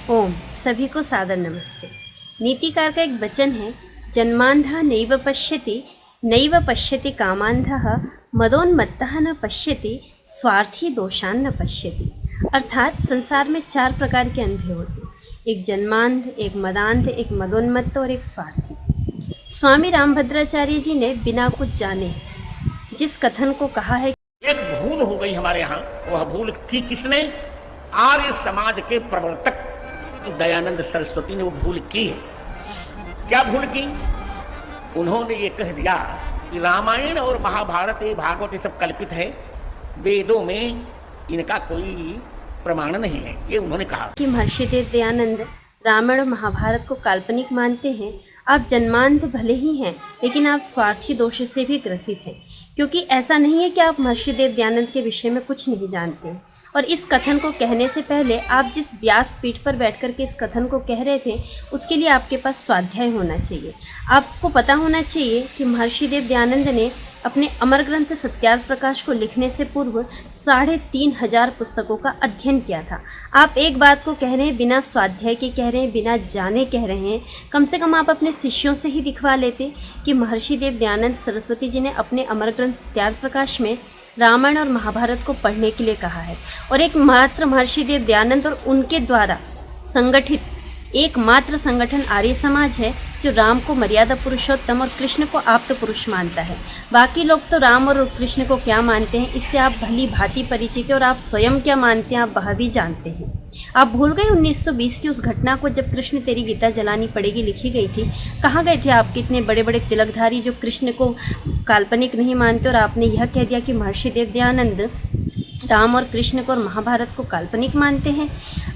ओम सभी को सादर नमस्ते। नीतिकार का एक वचन है, जन्मांधः नैव पश्यति कामांधः मदोन्मत्तः न पश्यति स्वार्थी दोषान् न पश्यति। अर्थात संसार में 4 प्रकार के अंधे होते हैं, एक जन्मांध, एक मदांध, एक मदोन्मत्त और एक स्वार्थी। स्वामी रामभद्राचार्य जी ने बिना कुछ जाने जिस कथन को कहा है, एक भूल हो गई हमारे यहाँ। वह भूल की किसने? आर्य समाज के प्रवर्तक दयानंद सरस्वती ने वो भूल की है। क्या भूल की? उन्होंने ये कह दिया कि रामायण और महाभारत, ये भागवत, ये सब कल्पित है, वेदों में इनका कोई प्रमाण नहीं है, ये उन्होंने कहा। कि महर्षि देव दयानंद रामायण और महाभारत को काल्पनिक मानते हैं। आप जन्मांध भले ही हैं, लेकिन आप स्वार्थी दोष से भी ग्रसित हैं, क्योंकि ऐसा नहीं है कि आप महर्षि देव दयानंद के विषय में कुछ नहीं जानते हैं। और इस कथन को कहने से पहले आप जिस व्यास पीठ पर बैठकर के इस कथन को कह रहे थे, उसके लिए आपके पास स्वाध्याय होना चाहिए। आपको पता होना चाहिए कि महर्षि देव दयानंद ने अपने अमर ग्रंथ सत्यार्थ प्रकाश को लिखने से पूर्व 3,500 पुस्तकों का अध्ययन किया था। आप एक बात को कह रहे हैं, बिना स्वाध्याय के कह रहे हैं, बिना जाने कह रहे हैं। कम से कम आप अपने शिष्यों से ही दिखवा लेते कि महर्षि देव दयानंद सरस्वती जी ने अपने अमर ग्रंथ सत्यार्थ प्रकाश में रामायण और महाभारत को पढ़ने के लिए कहा है। और एकमात्र महर्षि देव दयानंद और उनके द्वारा संगठित एकमात्र संगठन आर्य समाज है जो राम को मर्यादा पुरुषोत्तम और कृष्ण को आप्त पुरुष मानता है। बाकी लोग तो राम और कृष्ण को क्या मानते हैं, इससे आप भली भांति परिचित हैं, और आप स्वयं क्या मानते हैं आप वह भी जानते हैं। आप भूल गए 1920 की उस घटना को, जब कृष्ण तेरी गीता जलानी पड़ेगी लिखी गई थी। कहाँ गए थे आप, कितने बड़े बड़े तिलकधारी जो कृष्ण को काल्पनिक नहीं मानते, और आपने यह कह दिया कि महर्षि देव दयानंद राम और कृष्ण को और महाभारत को काल्पनिक मानते हैं।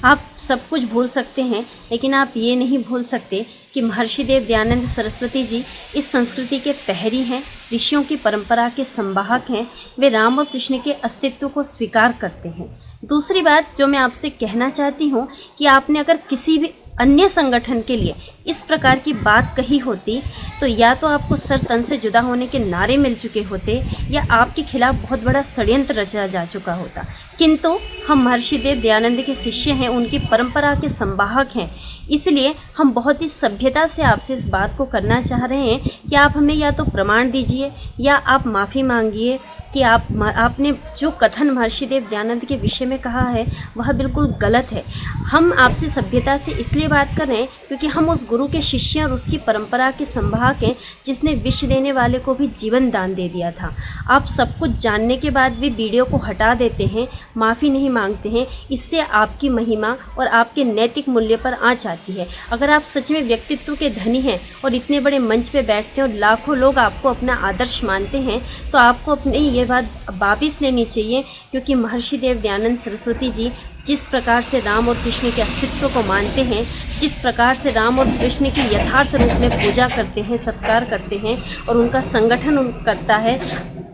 आप सब कुछ भूल सकते हैं, लेकिन आप ये नहीं भूल सकते कि महर्षि देव दयानंद सरस्वती जी इस संस्कृति के पहरी हैं, ऋषियों की परंपरा के संवाहक हैं। वे राम और कृष्ण के अस्तित्व को स्वीकार करते हैं। दूसरी बात जो मैं आपसे कहना चाहती हूँ कि आपने अगर किसी भी अन्य संगठन के लिए इस प्रकार की बात कही होती, तो या तो आपको सर तन से जुदा होने के नारे मिल चुके होते, या आपके खिलाफ बहुत बड़ा षड्यंत्र रचा जा चुका होता। किंतु हम महर्षि देव दयानंद के शिष्य हैं, उनकी परंपरा के संवाहक हैं, इसलिए हम बहुत ही सभ्यता से आपसे इस बात को करना चाह रहे हैं कि आप हमें या तो प्रमाण दीजिए या आप माफ़ी मांगिए कि आपने जो कथन महर्षि देव दयानंद के विषय में कहा है वह बिल्कुल गलत है। हम आपसे सभ्यता से इसलिए बात कर रहे हैं क्योंकि हम उस गुरु के शिष्य और उसकी परंपरा के संवाहक हैं, जिसने विष देने वाले को भी जीवन दान दे दिया था। आप सब कुछ जानने के बाद भी वीडियो को हटा देते हैं, माफ़ी नहीं मांगते हैं, इससे आपकी महिमा और आपके नैतिक मूल्य पर आँच आती है। अगर आप सच में व्यक्तित्व के धनी हैं और इतने बड़े मंच पे बैठते हैं और लाखों लोग आपको अपना आदर्श मानते हैं, तो आपको अपनी ये बात वापिस लेनी चाहिए, क्योंकि महर्षि देव दयानंद सरस्वती जी जिस प्रकार से राम और कृष्ण के अस्तित्व को मानते हैं, जिस प्रकार से राम और कृष्ण की यथार्थ रूप में पूजा करते हैं, सत्कार करते हैं और उनका संगठन करता है,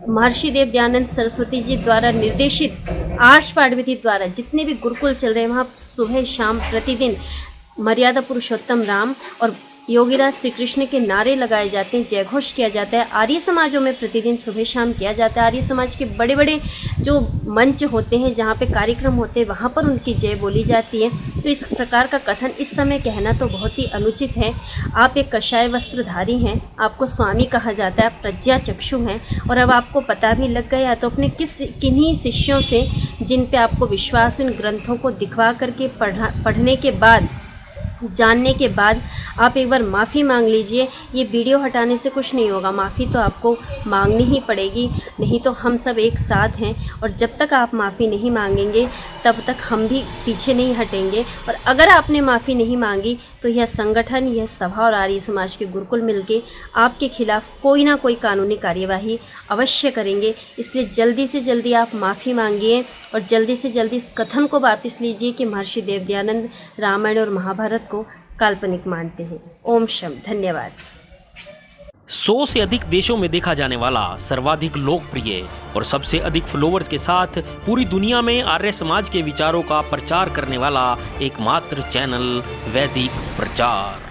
महर्षि देव दयानंद सरस्वती जी द्वारा निर्देशित आर्ष पाठविधि द्वारा जितने भी गुरुकुल चल रहे हैं, वहाँ सुबह शाम प्रतिदिन मर्यादा पुरुषोत्तम राम और योगीराज श्री कृष्ण के नारे लगाए जाते हैं, जयघोष किया जाता है। आर्य समाजों में प्रतिदिन सुबह शाम किया जाता है। आर्य समाज के बड़े बड़े जो मंच होते हैं, जहाँ पे कार्यक्रम होते हैं, वहाँ पर उनकी जय बोली जाती है। तो इस प्रकार का कथन इस समय कहना तो बहुत ही अनुचित है। आप एक कषाय वस्त्रधारी हैं, आपको स्वामी कहा जाता है, आप प्रज्ञा चक्षु हैं, और अब आपको पता भी लग गया तो अपने किन्हीं शिष्यों से जिन पे आपको विश्वास, उन ग्रंथों को दिखवा करके पढ़ने के बाद, जानने के बाद आप एक बार माफ़ी मांग लीजिए। ये वीडियो हटाने से कुछ नहीं होगा, माफ़ी तो आपको मांगनी ही पड़ेगी, नहीं तो हम सब एक साथ हैं, और जब तक आप माफ़ी नहीं मांगेंगे तब तक हम भी पीछे नहीं हटेंगे। और अगर आपने माफ़ी नहीं मांगी तो यह संगठन, यह सभा और आर्य समाज के गुरुकुल मिलके आपके खिलाफ कोई ना कोई कानूनी कार्यवाही अवश्य करेंगे। इसलिए जल्दी से जल्दी आप माफ़ी मांगिए और जल्दी से जल्दी इस कथन को वापस लीजिए कि महर्षि देव दयानंद रामायण और महाभारत को काल्पनिक मानते हैं। ओम शम, धन्यवाद। 100 से अधिक देशों में देखा जाने वाला सर्वाधिक लोकप्रिय और सबसे अधिक फॉलोअर्स के साथ पूरी दुनिया में आर्य समाज के विचारों का प्रचार करने वाला एकमात्र चैनल वैदिक प्रचार।